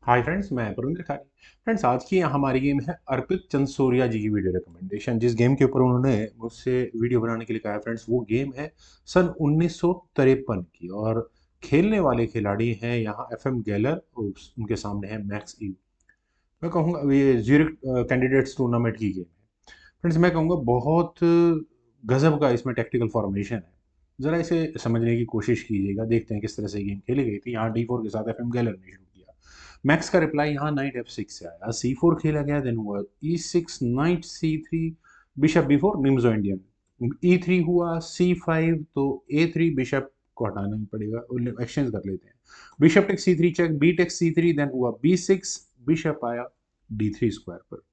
Hi friends, मैं पुरेंद्र खारी। Friends, आज की हमारी गेम है अर्पित चंदसोरिया जी की वीडियो रिकमेंडेशन। जिस गेम के ऊपर उन्होंने मुझसे वीडियो बनाने के लिए कहा है फ्रेंड्स, वो गेम है सन 1953 की। और खेलने वाले खिलाड़ी हैं यहाँ एफएम गैलर, उनके सामने है मैक्स ईव। मैं कहूँगा ये ज्यूरिख कैंडिडेट्स टूर्नामेंट की गेम है। फ्रेंड्स, मैं कहूँगा बहुत गजब का इसमें टेक्टिकल फॉर्मेशन है। ज़रा इसे समझने की कोशिश कीजिएगा, देखते हैं किस तरह से गेम खेली गई थी। यहाँ D4 के साथ एफएम गैलर ने शुरू किया। मैक्स का रिप्लाई यहाँ नाइट F6 से आया। C4 खेला गया, देन हुआ E6 night C3 bishop B4 निम्सो Indian. E3 हुआ C5, तो A3 बिशप को हटाना ही पड़ेगा, एक्सचेंज कर लेते हैं। Bishop take C3 check, B take C3, then हुआ B6, बिशप आया D3 स्क्वायर पर।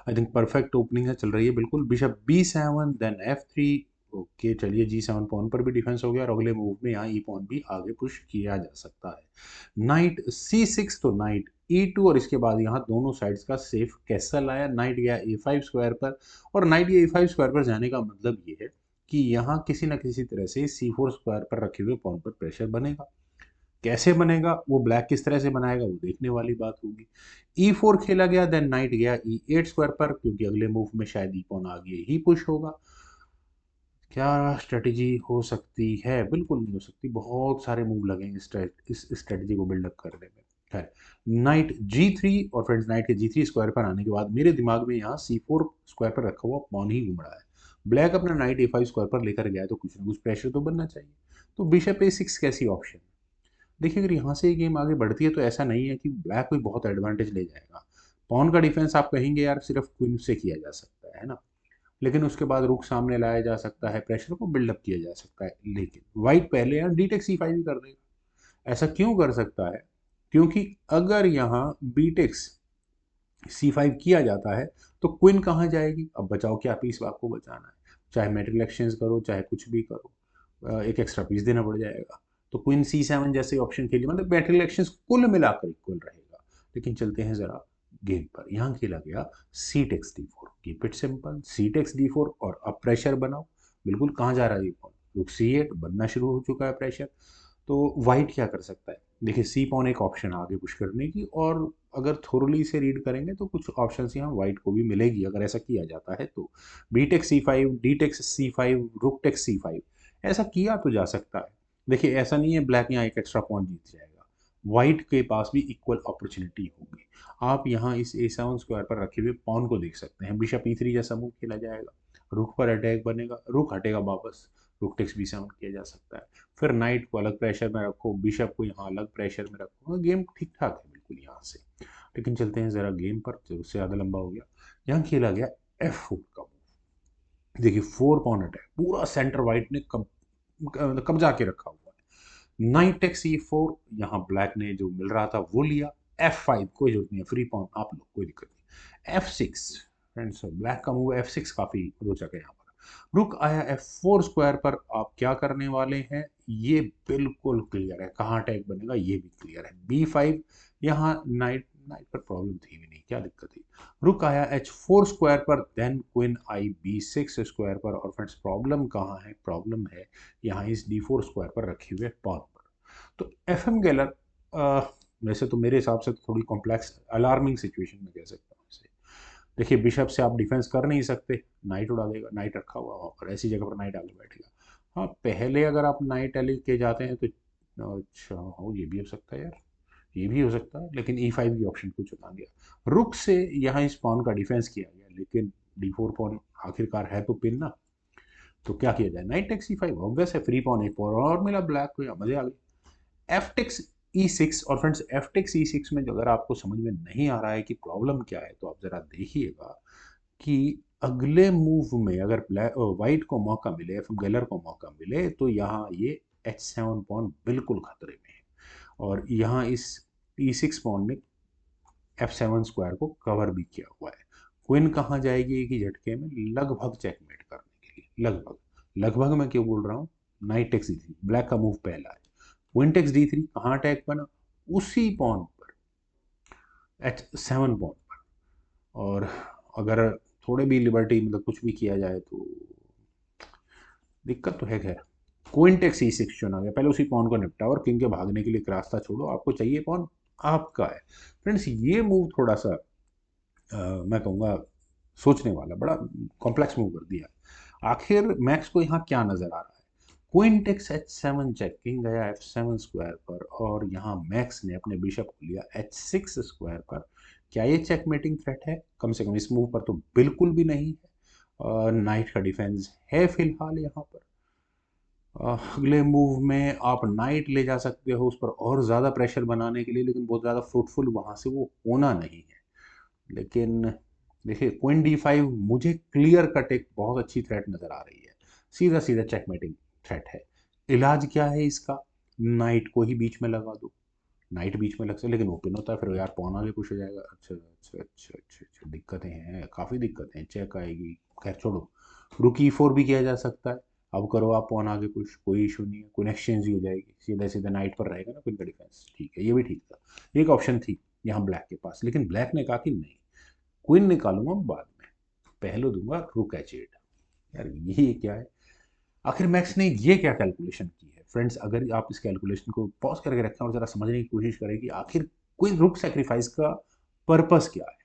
आई थिंक परफेक्ट ओपनिंग है, चल रही है बिल्कुल। Bishop B7, then F3। Okay, चलिए G7 पॉन पर भी डिफेंस हो गया, और अगले मूव में यहाँ ई पॉन भी आगे पुश किया जा सकता है। नाइट C6, तो नाइट E2, और इसके बाद यहाँ दोनों साइड्स का सेफ कैसल आया। नाइट गया A5 स्क्वायर पर, और नाइट A5 स्क्वायर पर जाने का मतलब ये है कि यहाँ किसी न किसी तरह से C4 स्क्वायर पर रखे हुए पॉन पर प्रेशर बनेगा। कैसे बनेगा, वो ब्लैक किस तरह से बनाएगा, वो देखने वाली बात होगी। E4 खेला गया, देन नाइट गया E8 स्क्वायर पर, क्योंकि अगले मूव में शायद ई पॉन आगे ही पुश होगा। क्या स्ट्रेटेजी हो सकती है? बिल्कुल नहीं हो सकती, बहुत सारे मूव लगेंगे इस स्ट्रेटेजी को बिल्डअप करने में। खैर, नाइट G3, और फ्रेंड्स नाइट के G3 स्क्वायर पर आने के बाद मेरे दिमाग में यहाँ C4 स्क्वायर पर रखा हुआ पॉन ही घूम रहा है। ब्लैक अपना नाइट A5 स्क्वायर पर लेकर गया है, तो कुछ ना कुछ प्रेशर तो बनना चाहिए। तो बिशप A6 कैसी ऑप्शन? देखिए, अगर यहाँ से ये गेम आगे बढ़ती है तो ऐसा नहीं है कि ब्लैक कोई बहुत एडवांटेज ले जाएगा। पॉन का डिफेंस आप कहेंगे यार सिर्फ क्वीन से किया जा सकता है ना, लेकिन उसके बाद रुक सामने लाया जा सकता है, प्रेशर को बिल्डअप किया जा सकता है। लेकिन वाइट पहले यहाँ डी टेक C5 ही कर देगा। ऐसा क्यों कर सकता है? क्योंकि अगर यहाँ बी टेक्स C5 किया जाता है, तो क्वीन कहाँ जाएगी? अब बचाओ क्या पीस आपको बचाना है, चाहे मेटल एक्सचेंज करो चाहे कुछ भी करो, एक एक्स्ट्रा पीस देना पड़ जाएगा। तो क्वीन C7 जैसे ऑप्शन खेलिए, मतलब मेटल एक्सचेंज कुल मिलाकर इक्वल रहेगा। लेकिन चलते हैं जरा गेम पर। यहाँ खेला गया C takes D4, keep it simple, C takes D4, और अब प्रेशर बनाओ। बिल्कुल, कहाँ जा रहा है ये पॉन? रुक C8, बनना शुरू हो चुका है प्रेशर। तो वाइट क्या कर सकता है? देखिए, सी पॉन एक ऑप्शन है आगे पुश करने की, और अगर थोरली से रीड करेंगे तो कुछ ऑप्शंस यहाँ वाइट को भी मिलेगी अगर ऐसा किया जाता है तो। B take C5, D take C5, रुक टेक C5, ऐसा किया तो जा सकता है। देखिए, ऐसा नहीं है ब्लैक यहाँ एक एक्स्ट्रा पॉन जीत जाएगा, वाइट के पास भी इक्वल अपॉर्चुनिटी होगी। आप यहाँ इस A7 स्क्वायर पर रखे हुए पॉन को देख सकते हैं। बिशप E3 जैसा मूव खेला जाएगा, रुक पर अटैक बनेगा, रुक हटेगा वापस, रुक टेक्स B7 किया जा सकता है। फिर नाइट को अलग प्रेशर में रखो, बिशप को यहाँ अलग प्रेशर में रखो, गेम ठीक ठाक है बिल्कुल यहाँ से। लेकिन चलते हैं ज़रा गेम पर, जो उससे ज़्यादा लंबा हो गया। यहाँ खेला गया F4 का मूव। देखिए, 4 पॉन अटैक, पूरा सेंटर वाइट ने कब्जा के रखा हुआ है। नाइट टेक C4, यहाँ ब्लैक ने जो मिल रहा था वो लिया। F5, कोई जरूरत नहीं है, फ्री पॉन आप लोग, कोई दिक्कत नहीं। F6, फ्रेंड्स ब्लैक का मूव F6 काफ़ी रोचक है यहाँ पर। रुक आया F4 स्क्वायर पर, आप क्या करने वाले हैं ये बिल्कुल क्लियर है, कहाँ अटैक बनेगा ये भी क्लियर है। B5, यहाँ नाइट नाइट पर प्रॉब्लम थी भी नहीं, क्या दिक्कत थी। रुक आया H4 स्क्वायर पर, देन क्वीन आई B6 स्क्वायर पर, और फ्रेंड्स प्रॉब्लम कहाँ है? प्रॉब्लम है यहाँ इस D4 स्क्वायर पर रखे हुए पॉन पर। तो एफएम गैलर, वैसे तो मेरे हिसाब से तो थोड़ी कॉम्प्लेक्स अलार्मिंग सिचुएशन में कह सकता हूँ इसे। देखिए, बिशप से आप डिफेंस कर नहीं सकते, नाइट उड़ा देगा, नाइट रखा हुआ वहाँ पर, ऐसी जगह पर नाइट आगे बैठेगा। हाँ, पहले अगर आप नाइट एल के जाते हैं तो अच्छा हो, ये भी हो सकता है यार, ये भी हो सकता है, लेकिन E5 की ऑप्शन को चुना गया। रुक से यहाँ इस पॉन का डिफेंस किया गया, लेकिन D4 पॉन आखिरकार है तो पिन ना। तो क्या किया जाए? नाइट टेक C5, ऑब्वियस है, फ्री पॉन एक पॉन और मिला ब्लैक को, या मजे आ गए। एफ टेक्स E6, और फ्रेंड्स एफ टेक्स E6 में जो अगर आपको समझ में नहीं आ रहा है कि प्रॉब्लम क्या है, तो आप जरा देखिएगा कि अगले मूव में अगर ब्लैक वाइट को मौका मिले, एफ गैलर को मौका मिले, तो यहाँ ये H7 पॉन बिल्कुल खतरे में है। और यहाँ इस E6 पॉन ने F7 स्क्वायर को कवर भी किया हुआ है। क्वीन कहाँ जाएगी एक ही झटके में? लगभग चेकमेट करने के लिए, लगभग। लगभग मैं क्यों बोल रहा हूँ? नाइट टेक्स D3, ब्लैक का मूव पहला है। क्वीन टेक्स D3, कहाँ अटैक बना? उसी पॉन पर, H7 पॉन पर। और अगर थोड़े भी लिबर्टी, मतलब कुछ भी किया जाए तो दिक्कत तो है। खैर, क्वीन टेक्स E6 चुना गया, पहले उसी पॉन को निपटा, और किंग के भागने के लिए एक रास्ता छोड़ो, आपको चाहिए पॉन, आपका है। फ्रेंड्स ये मूव थोड़ा सा मैं कहूँगा सोचने वाला, बड़ा कॉम्प्लेक्स मूव कर दिया। आखिर मैक्स को यहाँ क्या नजर आ रहा है? Queen takes H7 check, king गया F7 स्क्वायर पर, और यहाँ मैक्स ने अपने बिशप को लिया H6 स्क्वायर पर। क्या ये चेकमेटिंग थ्रेट है? कम से कम इस मूव पर तो बिल्कुल भी नहीं है। और नाइट का डिफेंस है फिलहाल यहाँ पर। अगले मूव में आप नाइट ले जा सकते हो उस पर और ज़्यादा प्रेशर बनाने के लिए, लेकिन बहुत ज़्यादा फ्रूटफुल वहाँ से वो होना नहीं है। लेकिन देखिए क्वीन D5 मुझे क्लियर कट एक बहुत अच्छी थ्रेट नज़र आ रही है, सीधा सीधा चेकमेटिंग थ्रेट है। इलाज क्या है इसका? नाइट को ही बीच में लगा दो। नाइट बीच में लग सकता, लेकिन ओपन होता है फिर यार पौन आगे कुछ हो जाएगा। अच्छा अच्छा अच्छा अच्छा अच्छा, दिक्कतें हैं, काफ़ी दिक्कतें हैं, चेक आएगी। खैर छोड़ो, रुक E4 भी किया जा सकता है। अब करो आप पौन आगे कुछ, कोई इशू नहीं है, कोई एक्सचेंज ही हो जाएगी, सीधा सीधा नाइट पर रहेगा ना क्वीन का डिफेंस। ठीक है, ये भी ठीक था, एक ऑप्शन थी यहाँ ब्लैक के पास। लेकिन ब्लैक ने कहा कि नहीं, क्वीन निकालूंगा बाद में, पहले दूंगा रुक H8। यार ये क्या है? आखिर मैक्स ने ये क्या कैलकुलेशन की है? फ्रेंड्स अगर आप इस कैलकुलेशन को पॉज करके रखें और ज़रा समझने की कोशिश करें कि आखिर कोई रुक सेक्रीफाइस का पर्पस क्या है।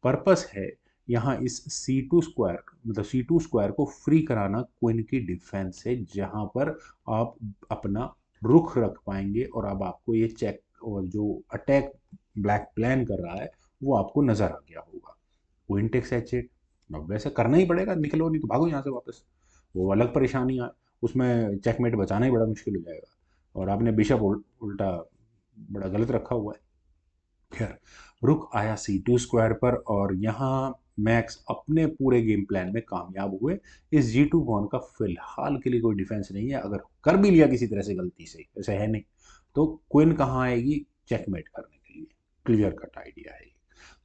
पर्पस है यहाँ इस C2 स्क्वायर, मतलब C2 स्क्वायर को फ्री कराना क्वीन की डिफेंस से, जहाँ पर आप अपना रुख रख पाएंगे और अब आपको ये चेक और जो अटैक ब्लैक प्लान कर रहा है वो आपको नजर आ गया होगा। क्वीन टेक्स H8, अब वैसे करना ही पड़ेगा, निकलो नहीं तो भागो यहाँ से वापस, वो अलग परेशानी है। उसमें चेकमेट बचाना ही बड़ा मुश्किल हो जाएगा, और आपने बिशप उल्टा बड़ा गलत रखा हुआ है। खैर, रुक आया C2 स्क्वायर पर, और यहाँ मैक्स अपने पूरे गेम प्लान में कामयाब हुए। इस G2 पॉन का फिलहाल के लिए कोई डिफेंस नहीं है, अगर कर भी लिया किसी तरह से गलती से, ऐसे है नहीं, तो क्वीन कहाँ आएगी? चेकमेट करने के लिए। क्लियर कट आइडिया है ये।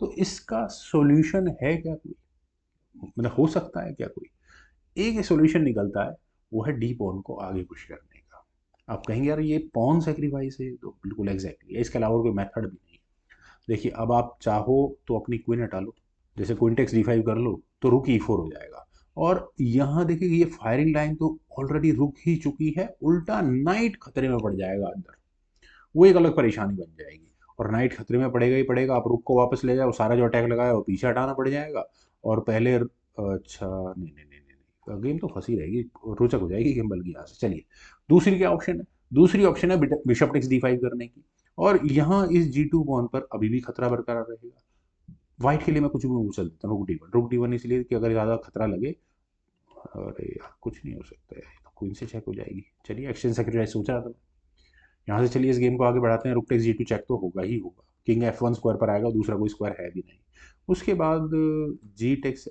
तो इसका सॉल्यूशन है क्या कोई? मतलब हो सकता है क्या कोई? एक सॉल्यूशन निकलता है, वो है डी पॉन को आगे पुश करने का। आप कहेंगे यार ये पॉन सेक्रीफाइस है, तो बिल्कुल एग्जैक्टली है, इसके अलावा और कोई मेथड भी नहीं है। देखिए अब आप चाहो तो अपनी क्वीन हटा लो, जैसे क्वीन टेक्स D5 कर लो तो रुक E4 हो जाएगा। और यहाँ देखिए ये फायरिंग लाइन तो ऑलरेडी रुक ही चुकी है, उल्टा नाइट खतरे में पड़ जाएगा अंदर, वो एक अलग परेशानी बन जाएगी। और नाइट खतरे में पड़ेगा ही पड़ेगा, आप रुक को वापस ले जाओ, सारा जो अटैक लगाया वो पीछे हटाना पड़ जाएगा। और पहले अच्छा नहीं नहीं नहीं नहीं, गेम तो फंसी रहेगी, रोचक हो जाएगी गेम बल्कि यहाँ से। चलिए दूसरी क्या ऑप्शन है? दूसरी ऑप्शन है बिशप टेक्स D5 करने की, और यहाँ इस G2 पॉन पर अभी भी खतरा बरकरार रहेगा। व्हाइट के लिए मैं कुछ भी मूव चल देता हूँ, रुक D1 इसलिए कि अगर ज़्यादा खतरा लगे, अरे यार कुछ नहीं हो सकता है, तो क्वीन से चेक हो जाएगी। चलिए एक्सचेंज सेक्रेटरी सोचा था। यहाँ से चलिए इस गेम को आगे बढ़ाते हैं। रुक टेक्स G2 चेक तो होगा ही होगा, किंग F1 स्क्वायर पर आएगा, दूसरा कोई स्क्वायर है भी नहीं। उसके बाद जी टेक्स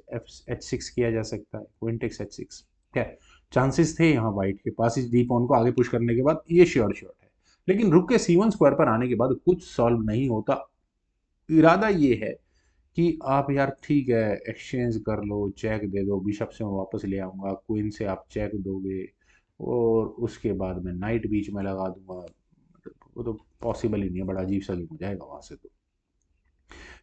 H6 किया जा सकता है, क्वीन टेक्स H6। क्या चांसेस थे यहाँ वाइट के पास इस डी पॉन को आगे पुश करने के बाद? ये श्योर श्योर है। लेकिन रुक के C1 स्क्वायर पर आने के बाद कुछ सॉल्व नहीं होता। इरादा ये है कि आप यार ठीक है एक्सचेंज कर लो, चेक दे दो, बिशप से मैं वापस ले आऊँगा, क्वीन से आप चेक दोगे, और उसके बाद मैं नाइट बीच में लगा दूंगा। वो तो पॉसिबल ही नहीं है, बड़ा अजीब सा गेम हो जाएगा वहाँ से। तो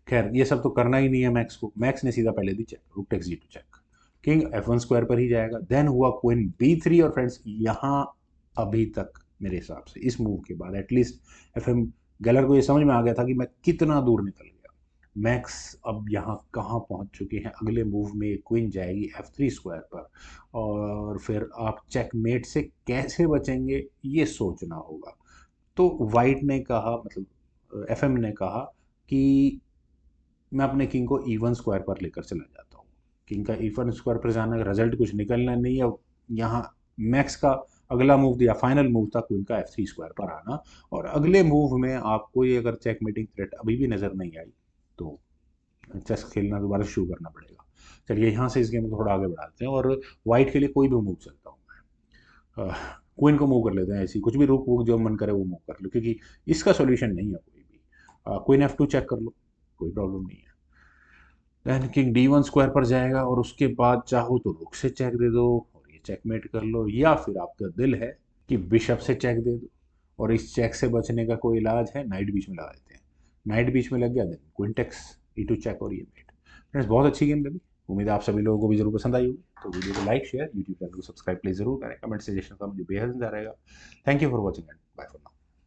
खैर ये सब तो करना ही नहीं है मैक्स को। मैक्स ने सीधा पहले दी check, rook takes G2 check, king F1 square पर ही जाएगा, देन हुआ क्वीन B3। और फ्रेंड्स यहाँ अभी तक मेरे हिसाब से इस मूव के बाद एटलीस्ट FM गैलर को ये समझ में आ गया था कि मैं कितना दूर निकल गया। मैक्स अब यहाँ कहाँ पहुँच चुके हैं? अगले मूव में क्वीन जाएगी F3 स्क्वायर पर, और फिर आप चेकमेट से कैसे बचेंगे ये सोचना होगा। तो वाइट ने कहा, मतलब FM ने कहा कि मैं अपने किंग को E1 स्क्वायर पर लेकर चला जाता हूँ। किंग का E1 स्क्वायर पर जाना, रिजल्ट कुछ निकलना नहीं है। यहाँ मैक्स का अगला मूव दिया, फाइनल मूव था क्वीन का F3 स्क्वायर पर आना। और अगले मूव में आपको ये अगर चेकमेटिंग थ्रेट अभी भी नज़र नहीं आई, तो चेस खेलना दोबारा शुरू करना पड़ेगा। चलिए यहाँ से इस गेम को थोड़ा आगे बढ़ाते हैं, और वाइट के लिए कोई भी मूव चलता हूँ मैं। क्वीन को मूव कर लेते हैं, ऐसी कुछ भी रुक वुक जो मन करे वो मूव कर लो, क्योंकि इसका सोल्यूशन नहीं है कोई भी। क्वीन F2 चेक कर लो, कोई प्रॉब्लम नहीं है। देन किंग D1 स्क्वायर पर जाएगा, और उसके बाद चाहो तो रुक से चेक दे दो और ये चेकमेट कर लो, या फिर आपका दिल है कि बिशप से चेक दे दो, और इस चेक से बचने का कोई इलाज है, नाइट बीच में लगा देते हैं। नाइट बीच में लग गया, then queen takes E2 check, और ये मेट। फ्रेंड्स बहुत अच्छी गेम लगी, उम्मीद है आप सभी लोगों को भी जरूर पसंद आई होगी। तो वीडियो को लाइक शेयर, यूट्यूब चैनल को सब्सक्राइब प्लीज जरूर करें, कमेंट सजेशन का मुझे बेहद इंतजार रहेगा। Thank you for watching and bye for now.